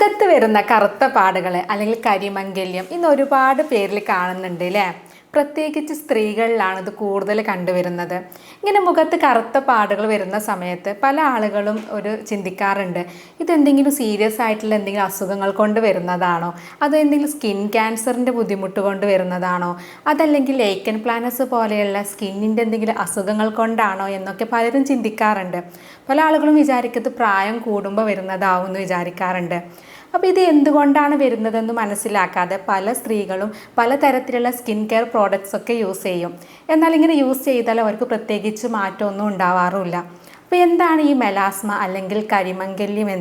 മുഖത്ത് വരുന്ന കറുത്ത പാടുകൾ അല്ലെങ്കിൽ കരിമംഗല്യം ഇന്ന് ഒരുപാട് പേരിൽ കാണുന്നുണ്ട് അല്ലേ. പ്രത്യേകിച്ച് സ്ത്രീകളിലാണ് ഇത് കൂടുതൽ കണ്ടുവരുന്നത്. ഇങ്ങനെ മുഖത്ത് കറുത്ത പാടുകൾ വരുന്ന സമയത്ത് പല ആളുകളും ചിന്തിക്കാറുണ്ട്, ഇതെന്തെങ്കിലും സീരിയസ് ആയിട്ടുള്ള എന്തെങ്കിലും അസുഖങ്ങൾ കൊണ്ട് വരുന്നതാണോ, അതോ എന്തെങ്കിലും സ്കിൻ ക്യാൻസറിൻ്റെ ബുദ്ധിമുട്ട് കൊണ്ട് വരുന്നതാണോ, അതല്ലെങ്കിൽ ലേക്കൻ പ്ലാനസ് പോലെയുള്ള സ്കിന്നിൻ്റെ എന്തെങ്കിലും അസുഖങ്ങൾ കൊണ്ടാണോ എന്നൊക്കെ പലരും ചിന്തിക്കാറുണ്ട്. പല ആളുകളും വിചാരിക്കുന്നത് പ്രായം കൂടുമ്പോൾ വരുന്നതാവും എന്ന് വിചാരിക്കാറുണ്ട്. അപ്പോൾ ഇത് എന്തുകൊണ്ടാണ് വരുന്നതെന്ന് മനസ്സിലാക്കാതെ പല സ്ത്രീകളും പലതരത്തിലുള്ള സ്കിൻ കെയർ പ്രോഡക്റ്റ്സ് ഒക്കെ യൂസ് ചെയ്യും. എന്നാൽ ഇങ്ങനെ യൂസ് ചെയ്താൽ അവർക്ക് പ്രത്യേകിച്ച് മാറ്റമൊന്നും ഉണ്ടാവാറുമില്ല. അപ്പോൾ എന്താണ് ഈ മെലാസ്മ അല്ലെങ്കിൽ കരിമംഗല്യം,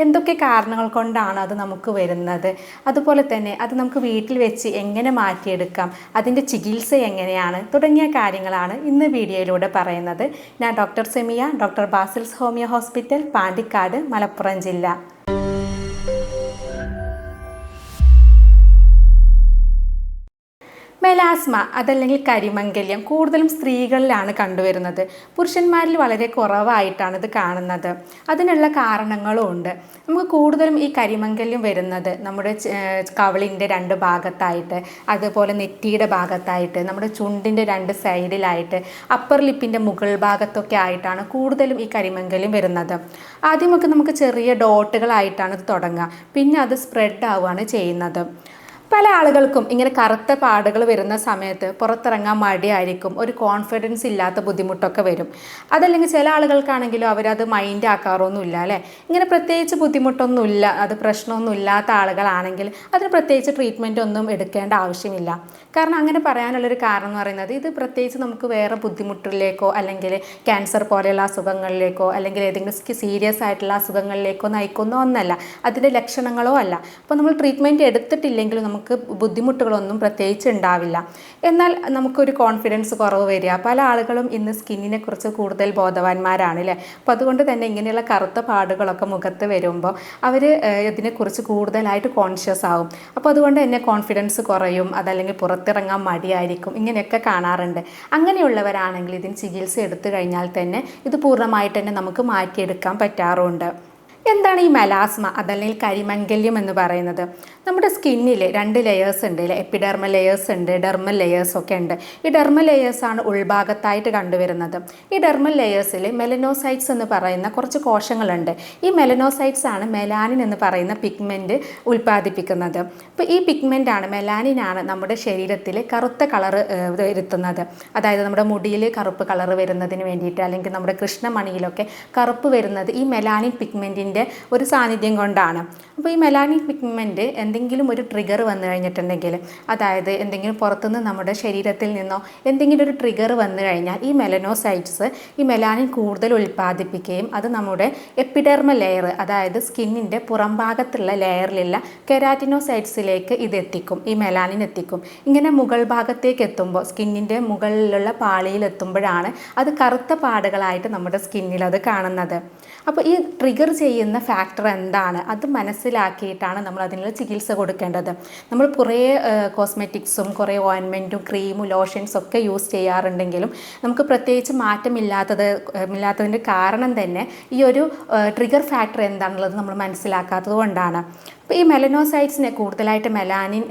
എന്തൊക്കെ കാരണങ്ങൾ കൊണ്ടാണ് അത് നമുക്ക് വരുന്നത്, അതുപോലെ തന്നെ അത് നമുക്ക് വീട്ടിൽ വെച്ച് എങ്ങനെ മാറ്റിയെടുക്കാം, അതിൻ്റെ ചികിത്സ എങ്ങനെയാണ് തുടങ്ങിയ കാര്യങ്ങളാണ് ഇന്ന് വീഡിയോയിലൂടെ പറയുന്നത്. ഞാൻ doctor Semiya, doctor Basil's homeo hospital, Pandikkad, Malappuram ജില്ല. മെലാസ്മ അതല്ലെങ്കിൽ കരിമംഗല്യം കൂടുതലും സ്ത്രീകളിലാണ് കണ്ടുവരുന്നത്. പുരുഷന്മാരിൽ വളരെ കുറവായിട്ടാണ് ഇത് കാണുന്നത്. അതിനുള്ള കാരണങ്ങളും ഉണ്ട്. നമുക്ക് കൂടുതലും ഈ കരിമംഗല്യം വരുന്നത് നമ്മുടെ കവിളിൻ്റെ രണ്ട് ഭാഗത്തായിട്ട്, അതുപോലെ നെറ്റിയുടെ ഭാഗത്തായിട്ട്, നമ്മുടെ ചുണ്ടിൻ്റെ രണ്ട് സൈഡിലായിട്ട്, അപ്പർ ലിപ്പിൻ്റെ മുകൾ ഭാഗത്തൊക്കെ ആയിട്ടാണ് കൂടുതലും ഈ കരിമംഗല്യം വരുന്നത്. ആദ്യമൊക്കെ നമുക്ക് ചെറിയ ഡോട്ടുകളായിട്ടാണ് ഇത് തുടങ്ങുക, പിന്നെ അത് സ്പ്രെഡ് ആവുകയാണ് ചെയ്യുന്നത്. പല ആളുകൾക്കും ഇങ്ങനെ കറുത്ത പാടുകൾ വരുന്ന സമയത്ത് പുറത്തിറങ്ങാൻ മടിയായിരിക്കും, ഒരു കോൺഫിഡൻസ് ഇല്ലാത്ത ബുദ്ധിമുട്ടൊക്കെ വരും. അതല്ലെങ്കിൽ ചില ആളുകൾക്കാണെങ്കിലും അവരത് മൈൻഡ് ആക്കാറൊന്നുമില്ല അല്ലേ. ഇങ്ങനെ പ്രത്യേകിച്ച് ബുദ്ധിമുട്ടൊന്നുമില്ല, അത് പ്രശ്നമൊന്നും ഇല്ലാത്ത ആളുകളാണെങ്കിൽ അതിന് പ്രത്യേകിച്ച് ട്രീറ്റ്മെൻറ്റ് ഒന്നും എടുക്കേണ്ട ആവശ്യമില്ല. കാരണം അങ്ങനെ പറയാനുള്ളൊരു കാരണം എന്ന് പറയുന്നത്, ഇത് പ്രത്യേകിച്ച് നമുക്ക് വേറെ ബുദ്ധിമുട്ടിലേക്കോ അല്ലെങ്കിൽ ക്യാൻസർ പോലെയുള്ള അസുഖങ്ങളിലേക്കോ അല്ലെങ്കിൽ ഏതെങ്കിലും സീരിയസ് ആയിട്ടുള്ള അസുഖങ്ങളിലേക്കോ നയിക്കുന്ന ഒന്നല്ല, അതിൻ്റെ ലക്ഷണങ്ങളോ അല്ല. അപ്പോൾ നമ്മൾ ട്രീറ്റ്മെൻറ്റ് എടുത്തിട്ടില്ലെങ്കിലും നമുക്ക് ബുദ്ധിമുട്ടുകളൊന്നും പ്രത്യേകിച്ച് ഉണ്ടാവില്ല. എന്നാൽ നമുക്കൊരു കോൺഫിഡൻസ് കുറവ് വരിക. പല ആളുകളും ഇന്ന് സ്കിന്നിനെ കുറിച്ച് കൂടുതൽ ബോധവാന്മാരാണ് അല്ലേ. അപ്പോൾ അതുകൊണ്ട് തന്നെ ഇങ്ങനെയുള്ള കറുത്ത പാടുകളൊക്കെ മുഖത്ത് വരുമ്പോൾ അവർ ഇതിനെക്കുറിച്ച് കൂടുതലായിട്ട് കോൺഷ്യസ് ആവും. അപ്പോൾ അതുകൊണ്ട് തന്നെ കോൺഫിഡൻസ് കുറയും, അതല്ലെങ്കിൽ പുറത്തിറങ്ങാൻ മടിയായിരിക്കും, ഇങ്ങനെയൊക്കെ കാണാറുണ്ട്. അങ്ങനെയുള്ളവരാണെങ്കിൽ ഇതിന് ചികിത്സ എടുത്തു കഴിഞ്ഞാൽ തന്നെ ഇത് പൂർണ്ണമായിട്ട് തന്നെ നമുക്ക് മാറ്റിയെടുക്കാൻ പറ്റാറുണ്ട്. എന്താണ് ഈ മെലാസ്മ അതല്ലെങ്കിൽ കരിമംഗല്യം എന്ന് പറയുന്നത്? നമ്മുടെ സ്കിന്നിൽ രണ്ട് ലെയേഴ്സ് ഉണ്ട് അല്ലേ. എപ്പിഡെർമൽ ലെയേഴ്സ് ഉണ്ട്, ഡെർമൽ ലെയേഴ്സ് ഒക്കെ ഉണ്ട്. ഈ ഡെർമൽ ലെയേഴ്സാണ് ഉൾഭാഗത്തായിട്ട് കണ്ടുവരുന്നത്. ഈ ഡെർമൽ ലെയേഴ്സിൽ മെലനോസൈറ്റ്സ് എന്ന് പറയുന്ന കുറച്ച് കോശങ്ങളുണ്ട്. ഈ മെലനോസൈറ്റ്സ് ആണ് മെലാനിൻ എന്ന് പറയുന്ന പിഗ്മെൻറ്റ് ഉൽപ്പാദിപ്പിക്കുന്നത്. അപ്പോൾ ഈ പിഗ്മെൻ്റാണ്, മെലാനിനാണ് നമ്മുടെ ശരീരത്തിൽ കറുത്ത കളറ് വരുത്തുന്നത്. അതായത് നമ്മുടെ മുടിയിൽ കറുപ്പ് കളറ് വരുന്നതിന് വേണ്ടിയിട്ട്, അല്ലെങ്കിൽ നമ്മുടെ കൃഷ്ണമണിയിലൊക്കെ കറുപ്പ് വരുന്നത് ഈ മെലാനിൻ പിഗ്മെൻറ്റിൻ്റെ ഒരു സാന്നിധ്യം കൊണ്ടാണ്. അപ്പോൾ ഈ മെലാനിൻ പിഗ്മെൻറ്റ് എന്തെങ്കിലും ഒരു ട്രിഗർ വന്നു കഴിഞ്ഞിട്ടുണ്ടെങ്കിൽ, അതായത് എന്തെങ്കിലും പുറത്തുനിന്ന് നമ്മുടെ ശരീരത്തിൽ നിന്നോ എന്തെങ്കിലും ഒരു ട്രിഗർ വന്നു കഴിഞ്ഞാൽ ഈ മെലനോസൈറ്റ്സ് ഈ മെലാനിൻ കൂടുതൽ ഉൽപ്പാദിപ്പിക്കുകയും അത് നമ്മുടെ എപ്പിഡെർമൽ ലെയർ, അതായത് സ്കിന്നിൻ്റെ പുറം ഭാഗത്തുള്ള ലെയറിലുള്ള കെരാറ്റിനോസൈറ്റ്സിലേക്ക് ഇത് എത്തിക്കും, ഈ മെലാനിൻ എത്തിക്കും. ഇങ്ങനെ മുകൾ ഭാഗത്തേക്ക് എത്തുമ്പോൾ, സ്കിന്നിൻ്റെ മുകളിലുള്ള പാളിയിൽ എത്തുമ്പോഴാണ് അത് കറുത്ത പാടുകളായിട്ട് നമ്മുടെ സ്കിന്നിൽ അത് കാണുന്നത്. അപ്പോൾ ഈ ട്രിഗർ ചെയ്യുന്ന ഫാക്ടർ എന്താണ്, അത് മനസ്സിലാക്കിയിട്ടാണ് നമ്മൾ അതിനുള്ള ചികിത്സ കൊടുക്കേണ്ടത്. നമ്മൾ കുറേ കോസ്മെറ്റിക്സും കുറേ ഓയിൻമെൻറ്റും ക്രീമും ലോഷൻസും ഒക്കെ യൂസ് ചെയ്യാറുണ്ടെങ്കിലും നമുക്ക് പ്രത്യേകിച്ച് ഇല്ലാത്തതിൻ്റെ കാരണം തന്നെ ഈ ഒരു ട്രിഗർ ഫാക്ടർ എന്താണെന്നുള്ളത് നമ്മൾ മനസ്സിലാക്കാത്തത് കൊണ്ടാണ്. അപ്പോൾ ഈ മെലനോസൈറ്റ്സിനെ കൂടുതലായിട്ട് മെലാനിൻ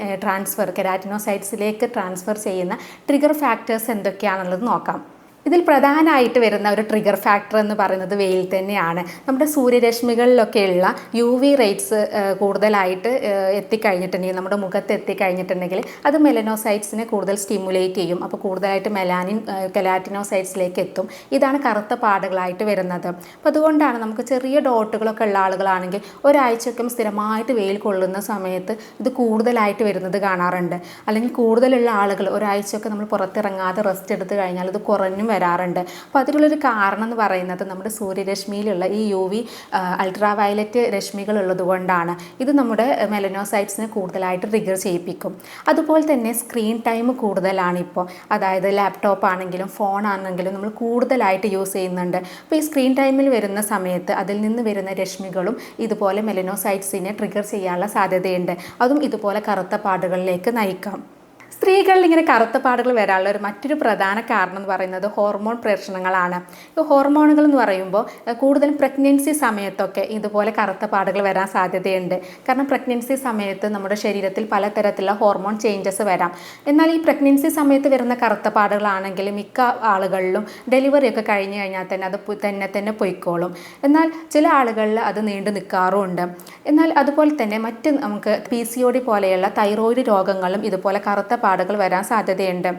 കെരാറ്റിനോസൈറ്റ്സിലേക്ക് ട്രാൻസ്ഫർ ചെയ്യുന്ന ട്രിഗർ ഫാക്ടേഴ്സ് എന്തൊക്കെയാണെന്നുള്ളത് നോക്കാം. ഇതിൽ പ്രധാനമായിട്ട് വരുന്ന ഒരു ട്രിഗർ ഫാക്ടർ എന്ന് പറയുന്നത് വെയിൽ തന്നെയാണ്. നമ്മുടെ സൂര്യരശ്മികളിലൊക്കെയുള്ള UV റേറ്റ്സ് കൂടുതലായിട്ട് എത്തിക്കഴിഞ്ഞിട്ടുണ്ടെങ്കിൽ, നമ്മുടെ മുഖത്ത് എത്തിക്കഴിഞ്ഞിട്ടുണ്ടെങ്കിൽ അത് മെലനോസൈറ്റ്സിനെ കൂടുതൽ സ്റ്റിമുലേറ്റ് ചെയ്യും. അപ്പോൾ കൂടുതലായിട്ട് മെലാനിൻ കെരാറ്റിനോസൈറ്റ്സിലേക്ക് എത്തും. ഇതാണ് കറുത്ത പാടുകളായിട്ട് വരുന്നത്. അപ്പോൾ അതുകൊണ്ടാണ് നമുക്ക് ചെറിയ ഡോട്ടുകളൊക്കെ ഉള്ള ആളുകളാണെങ്കിൽ ഒരാഴ്ചയൊക്കെ സ്ഥിരമായിട്ട് വെയിൽ കൊള്ളുന്ന സമയത്ത് ഇത് കൂടുതലായിട്ട് വരുന്നത് കാണാറുണ്ട്. അല്ലെങ്കിൽ കൂടുതലുള്ള ആളുകൾ ഒരാഴ്ചയൊക്കെ നമ്മൾ പുറത്തിറങ്ങാതെ റെസ്റ്റ് എടുത്ത് കഴിഞ്ഞാൽ ഇത് കുറഞ്ഞും വരാറുണ്ട്. അപ്പോൾ അതിനുള്ളൊരു കാരണം എന്ന് പറയുന്നത് നമ്മുടെ സൂര്യരശ്മിയിലുള്ള ഈ UV അൾട്രാ വയലറ്റ് രശ്മികൾ ഉള്ളത് കൊണ്ടാണ്. ഇത് നമ്മുടെ മെലനോസൈറ്റ്സിനെ കൂടുതലായിട്ട് ട്രിഗർ ചെയ്യിപ്പിക്കും. അതുപോലെ തന്നെ സ്ക്രീൻ ടൈം കൂടുതലാണ് ഇപ്പോൾ. അതായത് ലാപ്ടോപ്പ് ആണെങ്കിലും ഫോൺ ആണെങ്കിലും നമ്മൾ കൂടുതലായിട്ട് യൂസ് ചെയ്യുന്നുണ്ട്. അപ്പോൾ ഈ സ്ക്രീൻ ടൈമിൽ വരുന്ന സമയത്ത് അതിൽ നിന്ന് വരുന്ന രശ്മികളും ഇതുപോലെ മെലനോസൈറ്റ്സിനെ ട്രിഗർ ചെയ്യാനുള്ള സാധ്യതയുണ്ട്. അതും ഇതുപോലെ കറുത്ത പാടുകളിലേക്ക് നയിക്കാം. സ്ത്രീകളിൽ ഇങ്ങനെ കറുത്ത പാടുകൾ വരാനുള്ള മറ്റൊരു പ്രധാന കാരണം എന്ന് പറയുന്നത് ഹോർമോൺ പ്രശ്നങ്ങളാണ്. ഈ ഹോർമോണുകൾ എന്ന് പറയുമ്പോൾ കൂടുതലും പ്രഗ്നൻസി സമയത്തൊക്കെ ഇതുപോലെ കറുത്ത പാടുകൾ വരാൻ സാധ്യതയുണ്ട്. കാരണം പ്രഗ്നൻസി സമയത്ത് നമ്മുടെ ശരീരത്തിൽ പലതരത്തിലുള്ള ഹോർമോൺ ചേഞ്ചസ് വരാം. എന്നാൽ ഈ പ്രഗ്നൻസി സമയത്ത് വരുന്ന കറുത്ത പാടുകളാണെങ്കിൽ മിക്ക ആളുകളിലും ഡെലിവറി ഒക്കെ കഴിഞ്ഞ് കഴിഞ്ഞാൽ തന്നെ അത് തന്നെ പൊയ്ക്കോളും. എന്നാൽ ചില ആളുകളിൽ അത് നീണ്ടു നിൽക്കാറുമുണ്ട്. എന്നാൽ അതുപോലെ തന്നെ മറ്റ് നമുക്ക് PCOD പോലെയുള്ള തൈറോയിഡ് രോഗങ്ങളും ഇതുപോലെ കറുത്ത പാടുകൾ വരാൻ സാധ്യതയുണ്ട്.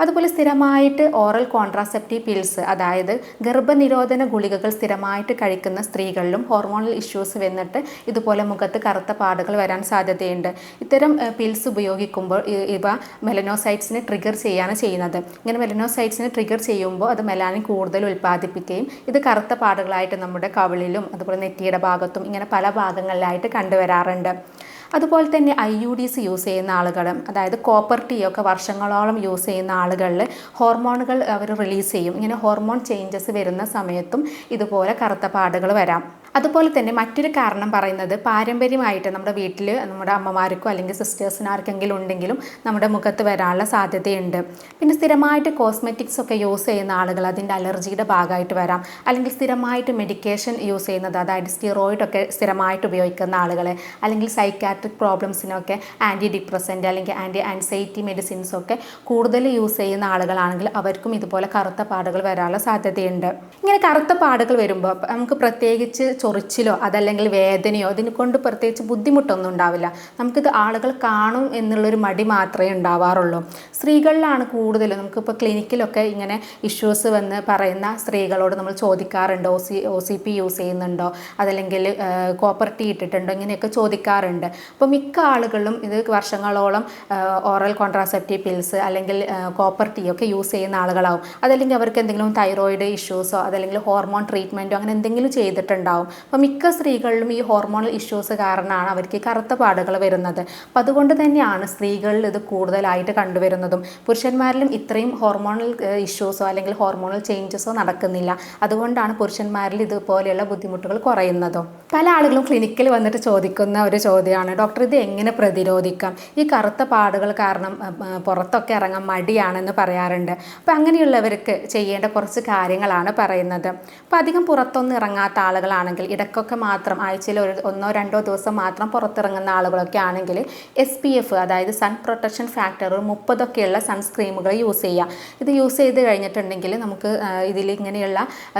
അതുപോലെ സ്ഥിരമായിട്ട് ഓറൽ കോൺട്രാസെപ്റ്റീവ് പിൽസ്, അതായത് ഗർഭനിരോധന ഗുളികകൾ സ്ഥിരമായിട്ട് കഴിക്കുന്ന സ്ത്രീകളിലും ഹോർമോണൽ ഇഷ്യൂസ് വന്നിട്ട് ഇതുപോലെ മുഖത്ത് കറുത്ത പാടുകൾ വരാൻ സാധ്യതയുണ്ട്. ഇത്തരം പിൽസ് ഉപയോഗിക്കുമ്പോൾ ഇവ മെലനോസൈറ്റ്സിനെ ട്രിഗർ ചെയ്യാണ് ചെയ്യുന്നത്. ഇങ്ങനെ മെലനോസൈറ്റ്സിനെ ട്രിഗർ ചെയ്യുമ്പോൾ അത് മെലാനിൻ കൂടുതൽ ഉൽപ്പാദിപ്പിക്കുകയും ഇത് കറുത്ത പാടുകളായിട്ട് നമ്മുടെ കവിളിലും അതുപോലെ നെറ്റിയുടെ ഭാഗത്തും ഇങ്ങനെ പല ഭാഗങ്ങളിലായിട്ട് കണ്ടുവരാറുണ്ട്. അതുപോലെ തന്നെ IUDs യൂസ് ചെയ്യുന്ന ആളുകളും, അതായത് കോപ്പർ ടീ ഒക്കെ വർഷങ്ങളോളം യൂസ് ചെയ്യുന്ന ആളുകളിൽ ഹോർമോണുകൾ അവർ റിലീസ് ചെയ്യും. ഇങ്ങനെ ഹോർമോൺ ചേഞ്ചസ് വരുന്ന സമയത്തും ഇതുപോലെ കറുത്ത പാടുകൾ വരാം. അതുപോലെ തന്നെ മറ്റൊരു കാരണം പറയുന്നത് പാരമ്പര്യമായിട്ട് നമ്മുടെ വീട്ടിൽ നമ്മുടെ അമ്മമാർക്കോ അല്ലെങ്കിൽ സിസ്റ്റേഴ്സിനോ ആർക്കെങ്കിലും ഉണ്ടെങ്കിലും നമ്മുടെ മുഖത്ത് വരാനുള്ള സാധ്യതയുണ്ട്. പിന്നെ സ്ഥിരമായിട്ട് കോസ്മെറ്റിക്സ് ഒക്കെ യൂസ് ചെയ്യുന്ന ആളുകൾ അതിൻ്റെ അലർജിയുടെ ഭാഗമായിട്ട് വരാം. അല്ലെങ്കിൽ സ്ഥിരമായിട്ട് മെഡിക്കേഷൻ യൂസ് ചെയ്യുന്നത്, അതായത് സ്റ്റിറോയിഡ് ഒക്കെ സ്ഥിരമായിട്ട് ഉപയോഗിക്കുന്ന ആളുകൾ, അല്ലെങ്കിൽ സൈക്കാട്രിക് പ്രോബ്ലംസിനൊക്കെ ആൻറ്റി ഡിപ്രസൻ്റ് അല്ലെങ്കിൽ ആൻറ്റി ആൻസൈറ്റി മെഡിസിൻസ് ഒക്കെ കൂടുതൽ യൂസ് ചെയ്യുന്ന ആളുകളാണെങ്കിൽ അവർക്കും ഇതുപോലെ കറുത്ത പാടുകൾ വരാനുള്ള സാധ്യതയുണ്ട്. ഇങ്ങനെ കറുത്ത പാടുകൾ വരുമ്പോൾ നമുക്ക് പ്രത്യേകിച്ച് ചൊറിച്ചിലോ അതല്ലെങ്കിൽ വേദനയോ ഇതിനെ കൊണ്ട് പ്രത്യേകിച്ച് ബുദ്ധിമുട്ടൊന്നും ഉണ്ടാവില്ല. നമുക്കിത് ആളുകൾ കാണും എന്നുള്ളൊരു മടി മാത്രമേ ഉണ്ടാവാറുള്ളൂ. സ്ത്രീകളിലാണ് കൂടുതലും. നമുക്കിപ്പോൾ ക്ലിനിക്കിലൊക്കെ ഇങ്ങനെ ഇഷ്യൂസ് വന്ന് പറയുന്ന സ്ത്രീകളോട് നമ്മൾ ചോദിക്കാറുണ്ട്, OCP യൂസ് ചെയ്യുന്നുണ്ടോ, അതല്ലെങ്കിൽ കോപ്പർ ടീ ഇട്ടിട്ടുണ്ടോ, ഇങ്ങനെയൊക്കെ ചോദിക്കാറുണ്ട്. അപ്പോൾ മിക്ക ആളുകളും ഇത് വർഷങ്ങളോളം ഓറൽ കോൺട്രാസെപ്റ്റീവ് പിൽസ് അല്ലെങ്കിൽ കോപ്പർ ടീ ഒക്കെ യൂസ് ചെയ്യുന്ന ആളുകളാവും. അതല്ലെങ്കിൽ അവർക്ക് എന്തെങ്കിലും തൈറോയിഡ് ഇഷ്യൂസോ അതല്ലെങ്കിൽ ഹോർമോൺ ട്രീറ്റ്മെൻറ്റോ അങ്ങനെ എന്തെങ്കിലും ചെയ്തിട്ടുണ്ടാവും. അപ്പോൾ മിക്ക സ്ത്രീകളിലും ഈ ഹോർമോണൽ ഇഷ്യൂസ് കാരണമാണ് അവർക്ക് കറുത്ത പാടുകൾ വരുന്നത്. അപ്പോൾ അതുകൊണ്ട് തന്നെയാണ് സ്ത്രീകളിൽ ഇത് കൂടുതലായിട്ട് കണ്ടുവരുന്നതും. പുരുഷന്മാരിലും ഇത്രയും ഹോർമോണൽ ഇഷ്യൂസോ അല്ലെങ്കിൽ ഹോർമോണൽ ചേഞ്ചസോ നടക്കുന്നില്ല. അതുകൊണ്ടാണ് പുരുഷന്മാരിൽ ഇതുപോലെയുള്ള ബുദ്ധിമുട്ടുകൾ കുറയുന്നതും. പല ആളുകളും ക്ലിനിക്കിൽ വന്നിട്ട് ചോദിക്കുന്ന ഒരു ചോദ്യമാണ്, ഡോക്ടർ ഇത് എങ്ങനെ പ്രതിരോധിക്കാം? ഈ കറുത്ത പാടുകൾ കാരണം പുറത്തൊക്കെ ഇറങ്ങാൻ മടിയാണെന്ന് പറയാറുണ്ട്. അപ്പോൾ അങ്ങനെയുള്ളവർക്ക് ചെയ്യേണ്ട കുറച്ച് കാര്യങ്ങളാണ് പറയുന്നത്. അപ്പോൾ അധികം പുറത്തൊന്നും ഇറങ്ങാത്ത ആളുകളാണെങ്കിൽ, ഇടയ്ക്കൊക്കെ മാത്രം ആഴ്ചയിൽ 1-2 ദിവസം മാത്രം പുറത്തിറങ്ങുന്ന ആളുകളൊക്കെ ആണെങ്കിൽ SPF, അതായത് സൺ പ്രൊട്ടക്ഷൻ ഫാക്ടർ 30 സൺസ്ക്രീമുകൾ യൂസ് ചെയ്യുക. ഇത് യൂസ് ചെയ്ത് കഴിഞ്ഞിട്ടുണ്ടെങ്കിൽ നമുക്ക് ഇതിൽ ഇങ്ങനെയുള്ള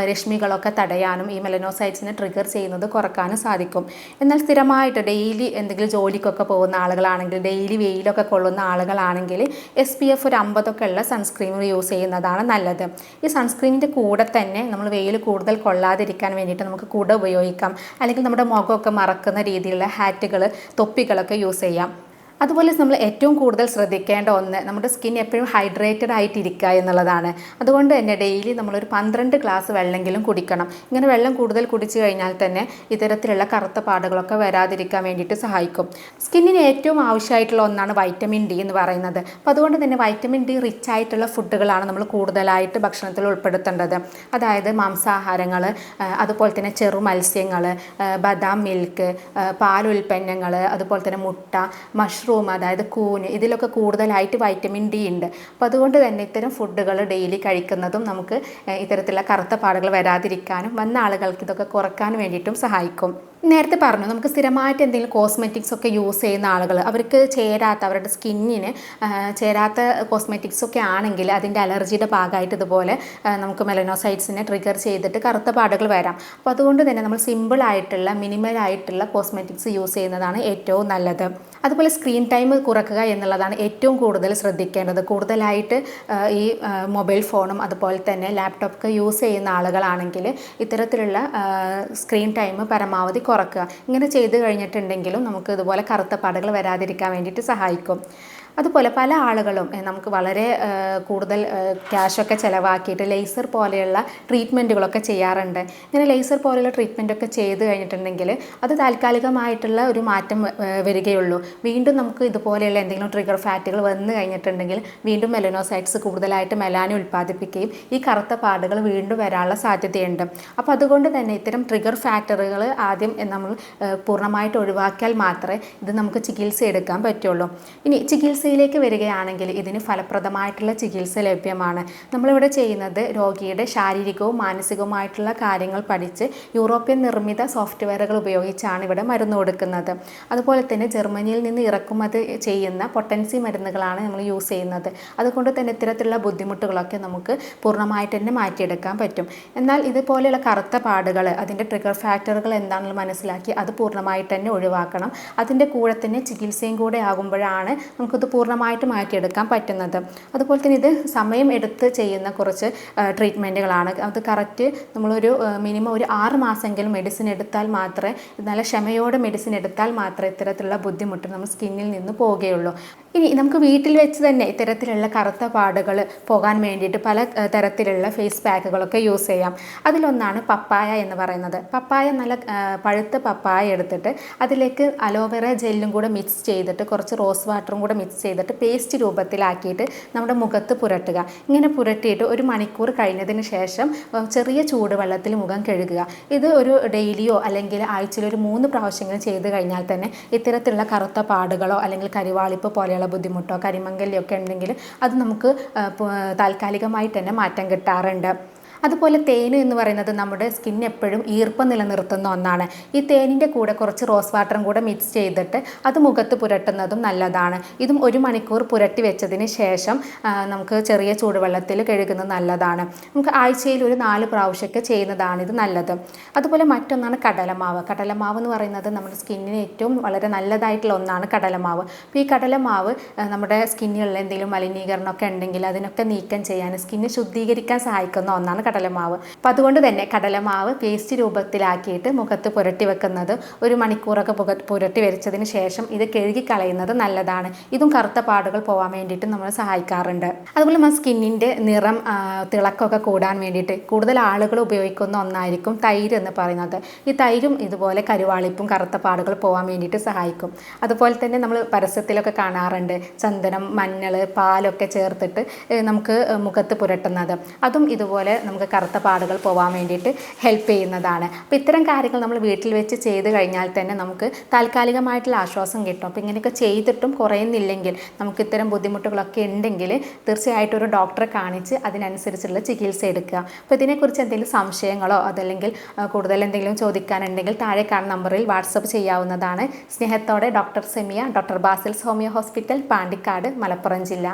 രശ്മികളൊക്കെ തടയാനും ഈ മെലനോസൈറ്റ്സിനെ ട്രിഗർ ചെയ്യുന്നത് കുറക്കാനും സാധിക്കും. എന്നാൽ സ്ഥിരമായിട്ട് ഡെയിലി എന്തെങ്കിലും ജോലിക്കൊക്കെ പോകുന്ന ആളുകളാണെങ്കിൽ, ഡെയിലി വെയിലൊക്കെ കൊള്ളുന്ന ആളുകളാണെങ്കിൽ SPF ഒരു 50 സൺസ്ക്രീമുകൾ യൂസ് ചെയ്യുന്നതാണ് നല്ലത്. ഈ സൺസ്ക്രീനിൻ്റെ കൂടെ തന്നെ നമ്മൾ വെയിൽ കൂടുതൽ കൊള്ളാതിരിക്കാൻ വേണ്ടിയിട്ട് നമുക്ക് കുട ഉപയോഗിക്കാം. അല്ലെങ്കിൽ നമ്മുടെ മുഖമൊക്കെ മറക്കുന്ന രീതിയിലുള്ള ഹാറ്റുകൾ, തൊപ്പികളൊക്കെ യൂസ് ചെയ്യാം. അതുപോലെ നമ്മൾ ഏറ്റവും കൂടുതൽ ശ്രദ്ധിക്കേണ്ട ഒന്ന് നമ്മുടെ സ്കിൻ എപ്പോഴും ഹൈഡ്രേറ്റഡ് ആയിട്ടിരിക്കുക എന്നുള്ളതാണ്. അതുകൊണ്ട് തന്നെ ഡെയിലി നമ്മളൊരു 12 ഗ്ലാസ് വെള്ളമെങ്കിലും കുടിക്കണം. ഇങ്ങനെ വെള്ളം കൂടുതൽ കുടിച്ചു കഴിഞ്ഞാൽ തന്നെ ഇത്തരത്തിലുള്ള കറുത്ത പാടുകളൊക്കെ വരാതിരിക്കാൻ വേണ്ടിയിട്ട് സഹായിക്കും. സ്കിന്നിന് ഏറ്റവും ആവശ്യമായിട്ടുള്ള ഒന്നാണ് വൈറ്റമിൻ D എന്ന് പറയുന്നത്. അപ്പോൾ അതുകൊണ്ട് തന്നെ വൈറ്റമിൻ D റിച്ച് ആയിട്ടുള്ള ഫുഡുകളാണ് നമ്മൾ കൂടുതലായിട്ട് ഭക്ഷണത്തിൽ ഉൾപ്പെടുത്തേണ്ടത്. അതായത് മാംസാഹാരങ്ങൾ, അതുപോലെ തന്നെ ചെറു മത്സ്യങ്ങൾ, ബദാം മിൽക്ക്, പാലുൽപ്പന്നങ്ങൾ, അതുപോലെ തന്നെ മുട്ട, മഷ്റൂം, അതായത് കൂന്, ഇതിലൊക്കെ കൂടുതലായിട്ട് വൈറ്റമിൻ D ഉണ്ട്. അപ്പോൾ അതുകൊണ്ട് തന്നെ ഇത്തരം ഫുഡുകൾ ഡെയിലി കഴിക്കുന്നതും നമുക്ക് ഇത്തരത്തിലുള്ള കറുത്ത പാടുകൾ വരാതിരിക്കാനും വന്ന ആളുകൾക്ക് ഇതൊക്കെ കുറക്കാൻ വേണ്ടിയിട്ടും സഹായിക്കും. നേരത്തെ പറഞ്ഞു, നമുക്ക് സ്ഥിരമായിട്ട് എന്തെങ്കിലും കോസ്മെറ്റിക്സ് ഒക്കെ യൂസ് ചെയ്യുന്ന ആളുകൾ, അവർക്ക് ചേരാത്ത, അവരുടെ സ്കിന്നിന് ചേരാത്ത കോസ്മെറ്റിക്സ് ഒക്കെ ആണെങ്കിൽ അതിൻ്റെ അലർജിയുടെ ഭാഗമായിട്ട് ഇതുപോലെ നമുക്ക് മെലനോസൈറ്റ്സിനെ ട്രിഗർ ചെയ്തിട്ട് കറുത്ത പാടുകൾ വരാം. അപ്പോൾ അതുകൊണ്ട് തന്നെ നമ്മൾ സിമ്പിളായിട്ടുള്ള മിനിമലായിട്ടുള്ള കോസ്മെറ്റിക്സ് യൂസ് ചെയ്യുന്നതാണ് ഏറ്റവും നല്ലത്. അതുപോലെ സ്ക്രീൻ ടൈം കുറക്കുക എന്നുള്ളതാണ് ഏറ്റവും കൂടുതൽ ശ്രദ്ധിക്കേണ്ടത്. കൂടുതലായിട്ട് ഈ മൊബൈൽ ഫോണും അതുപോലെ തന്നെ ലാപ്ടോപ്പൊക്കെ യൂസ് ചെയ്യുന്ന ആളുകളാണെങ്കിൽ ഇത്തരത്തിലുള്ള സ്ക്രീൻ ടൈം പരമാവധി കുറക്കുക. ഇങ്ങനെ ചെയ്ത് കഴിഞ്ഞിട്ടുണ്ടെങ്കിലും നമുക്ക് ഇതുപോലെ കറുത്ത പാടുകൾ വരാതിരിക്കാൻ വേണ്ടിയിട്ട് സഹായിക്കും. അതുപോലെ പല ആളുകളും നമുക്ക് വളരെ കൂടുതൽ ക്യാഷൊക്കെ ചിലവാക്കിയിട്ട് ലേസർ പോലെയുള്ള ട്രീറ്റ്മെൻറ്റുകളൊക്കെ ചെയ്യാറുണ്ട്. ഇങ്ങനെ ലേസർ പോലെയുള്ള ട്രീറ്റ്മെൻറ്റൊക്കെ ചെയ്ത് കഴിഞ്ഞിട്ടുണ്ടെങ്കിൽ അത് താൽക്കാലികമായിട്ടുള്ള ഒരു മാറ്റം വരികയുള്ളൂ. വീണ്ടും നമുക്ക് ഇതുപോലെയുള്ള എന്തെങ്കിലും ട്രിഗർ ഫാറ്റുകൾ വന്നു കഴിഞ്ഞിട്ടുണ്ടെങ്കിൽ വീണ്ടും മെലനോസൈറ്റ്സ് കൂടുതലായിട്ട് മെലാനിൻ ഉൽപ്പാദിപ്പിക്കുകയും ഈ കറുത്ത പാടുകൾ വീണ്ടും വരാനുള്ള സാധ്യതയുണ്ട്. അപ്പോൾ അതുകൊണ്ട് തന്നെ ഇത്തരം ട്രിഗർ ഫാക്ടറുകൾ ആദ്യം നമ്മൾ പൂർണ്ണമായിട്ട് ഒഴിവാക്കിയാൽ മാത്രമേ ഇത് നമുക്ക് ചികിത്സ എടുക്കാൻ പറ്റുള്ളൂ. ഇനി ചികിത്സ ചികിത്സയിലേക്ക് വരികയാണെങ്കിൽ ഇതിന് ഫലപ്രദമായിട്ടുള്ള ചികിത്സ ലഭ്യമാണ്. നമ്മളിവിടെ ചെയ്യുന്നത് രോഗിയുടെ ശാരീരികവും മാനസികവുമായിട്ടുള്ള കാര്യങ്ങൾ പഠിച്ച് യൂറോപ്യൻ നിർമ്മിത സോഫ്റ്റ്വെയറുകൾ ഉപയോഗിച്ചാണ് ഇവിടെ മരുന്ന് കൊടുക്കുന്നത്. അതുപോലെ തന്നെ ജർമ്മനിയിൽ നിന്ന് ഇറക്കുമതി ചെയ്യുന്ന പൊട്ടൻസി മരുന്നുകളാണ് നമ്മൾ യൂസ് ചെയ്യുന്നത്. അതുകൊണ്ട് തന്നെ ഇത്തരത്തിലുള്ള ബുദ്ധിമുട്ടുകളൊക്കെ നമുക്ക് പൂർണ്ണമായിട്ട് തന്നെ മാറ്റിയെടുക്കാൻ പറ്റും. എന്നാൽ ഇതുപോലെയുള്ള കറുത്ത പാടുകൾ, അതിൻ്റെ ട്രിഗർ ഫാക്ടറുകൾ എന്താണെന്ന് മനസ്സിലാക്കി അത് പൂർണ്ണമായിട്ട് തന്നെ ഒഴിവാക്കണം. അതിൻ്റെ കൂടെ തന്നെ ചികിത്സയും കൂടെ ആകുമ്പോഴാണ് നമുക്കിത് പൂർണ്ണമായിട്ട് മാറ്റിയെടുക്കാൻ പറ്റുന്നത്. അതുപോലെ തന്നെ ഇത് സമയം എടുത്ത് ചെയ്യുന്ന കുറച്ച് ട്രീറ്റ്മെൻറ്റുകളാണ്. അത് കറക്റ്റ് നമ്മളൊരു മിനിമം ഒരു 6 മാസമെങ്കിലും മെഡിസിൻ എടുത്താൽ മാത്രമേ, നല്ല ക്ഷമയോടെ മെഡിസിൻ എടുത്താൽ മാത്രമേ ഇത്തരത്തിലുള്ള ബുദ്ധിമുട്ട് നമ്മൾ സ്കിന്നിൽ നിന്ന് പോവുകയുള്ളൂ. ഇനി നമുക്ക് വീട്ടിൽ വെച്ച് തന്നെ ഇത്തരത്തിലുള്ള കറുത്ത പാടുകൾ പോകാൻ വേണ്ടിയിട്ട് പല തരത്തിലുള്ള ഫേസ് പാക്കുകളൊക്കെ യൂസ് ചെയ്യാം. അതിലൊന്നാണ് പപ്പായ എന്ന് പറയുന്നത്. പപ്പായ നല്ല പഴുത്ത പപ്പായ എടുത്തിട്ട് അതിലേക്ക് അലോവേറ ജെല്ലും കൂടെ മിക്സ് ചെയ്തിട്ട് കുറച്ച് റോസ് വാട്ടറും കൂടെ മിക്സ് ചെയ്തിട്ട് പേസ്റ്റ് രൂപത്തിലാക്കിയിട്ട് നമ്മുടെ മുഖത്ത് പുരട്ടുക. ഇങ്ങനെ പുരട്ടിയിട്ട് 1 മണിക്കൂർ കഴിഞ്ഞതിന് ശേഷം ചെറിയ ചൂടുവെള്ളത്തിൽ മുഖം കഴുകുക. ഇത് ഒരു ഡെയിലിയോ അല്ലെങ്കിൽ ആഴ്ചയിൽ ഒരു 3 പ്രാവശ്യങ്ങൾ ചെയ്ത് കഴിഞ്ഞാൽ തന്നെ ഇത്തരത്തിലുള്ള കറുത്ത പാടുകളോ അല്ലെങ്കിൽ കരിവാളിപ്പ് പോലെയുള്ള ബുദ്ധിമുട്ടോ കരിമങ്കലിയൊക്കെ ഉണ്ടെങ്കിൽ അത് നമുക്ക് താൽക്കാലികമായിട്ട് തന്നെ മാറ്റം കിട്ടാറുണ്ട്. അതുപോലെ തേൻ എന്ന് പറയുന്നത് നമ്മുടെ സ്കിൻ എപ്പോഴും ഈർപ്പം നിലനിർത്തുന്ന ഒന്നാണ്. ഈ തേനിൻ്റെ കൂടെ കുറച്ച് റോസ് വാട്ടറും കൂടെ മിക്സ് ചെയ്തിട്ട് അത് മുഖത്ത് പുരട്ടുന്നതും നല്ലതാണ്. ഇതും 1 മണിക്കൂർ പുരട്ടി വെച്ചതിന് ശേഷം നമുക്ക് ചെറിയ ചൂടുവെള്ളത്തിൽ കഴുകുന്നത് നല്ലതാണ്. നമുക്ക് ആഴ്ചയിൽ ഒരു 4 പ്രാവശ്യമൊക്കെ ചെയ്യുന്നതാണ് ഇത് നല്ലത്. അതുപോലെ മറ്റൊന്നാണ് കടലമാവ്. കടലമാവ് എന്ന് പറയുന്നത് നമ്മുടെ സ്കിന്നിന് ഏറ്റവും വളരെ നല്ലതായിട്ടുള്ള ഒന്നാണ് കടലമാവ്. അപ്പോൾ ഈ കടലമാവ് നമ്മുടെ സ്കിന്നിലുള്ള എന്തെങ്കിലും മലിനീകരണമൊക്കെ ഉണ്ടെങ്കിൽ അതിനൊക്കെ നീക്കം ചെയ്യാൻ, സ്കിന്നെ ശുദ്ധീകരിക്കാൻ സഹായിക്കുന്ന ഒന്നാണ് കടലമാവ്. അപ്പം അതുകൊണ്ട് തന്നെ കടലമാവ് പേസ്റ്റ് രൂപത്തിലാക്കിയിട്ട് മുഖത്ത് പുരട്ടി വെക്കുന്നത് 1 മണിക്കൂറൊക്കെ പുരട്ടി വെച്ചതിന് ശേഷം ഇത് കഴുകി കളയുന്നത് നല്ലതാണ്. ഇതും കറുത്ത പാടുകൾ പോകാൻ വേണ്ടിയിട്ട് നമ്മൾ സഹായിക്കാറുണ്ട്. അതുപോലെ നമ്മുടെ സ്കിന്നിൻ്റെ നിറം തിളക്കമൊക്കെ കൂടാൻ വേണ്ടിയിട്ട് കൂടുതൽ ആളുകൾ ഉപയോഗിക്കുന്ന ഒന്നായിരിക്കും തൈര് എന്ന് പറയുന്നത്. ഈ തൈരും ഇതുപോലെ കരുവാളിപ്പും കറുത്ത പാടുകൾ പോകാൻ വേണ്ടിയിട്ട് സഹായിക്കും. അതുപോലെ തന്നെ നമ്മൾ പരസ്യത്തിലൊക്കെ കാണാറുണ്ട് ചന്ദനം, മഞ്ഞൾ, പാലൊക്കെ ചേർത്തിട്ട് നമുക്ക് മുഖത്ത് പുരട്ടുന്നത്. അതും ഇതുപോലെ നമുക്ക് കറുത്ത പാടുകൾ പോകാൻ വേണ്ടിയിട്ട് ഹെൽപ്പ് ചെയ്യുന്നതാണ്. അപ്പോൾ ഇത്തരം കാര്യങ്ങൾ നമ്മൾ വീട്ടിൽ വെച്ച് ചെയ്ത് കഴിഞ്ഞാൽ തന്നെ നമുക്ക് താൽക്കാലികമായിട്ടുള്ള ആശ്വാസം കിട്ടും. അപ്പോൾ ഇങ്ങനെയൊക്കെ ചെയ്തിട്ടും കുറയുന്നില്ലെങ്കിൽ, നമുക്ക് ഇത്തരം ബുദ്ധിമുട്ടുകളൊക്കെ ഉണ്ടെങ്കിൽ തീർച്ചയായിട്ടും ഒരു ഡോക്ടറെ കാണിച്ച് അതിനനുസരിച്ചുള്ള ചികിത്സ എടുക്കുക. അപ്പോൾ ഇതിനെക്കുറിച്ച് എന്തെങ്കിലും സംശയങ്ങളോ അതല്ലെങ്കിൽ കൂടുതൽ എന്തെങ്കിലും ചോദിക്കാനുണ്ടെങ്കിൽ താഴെ കാണുന്ന നമ്പറിൽ വാട്സപ്പ് ചെയ്യാവുന്നതാണ്. സ്നേഹത്തോടെ doctor Semiya, doctor Basil's homeo hospital, Pandikkad, Malappuram ജില്ല.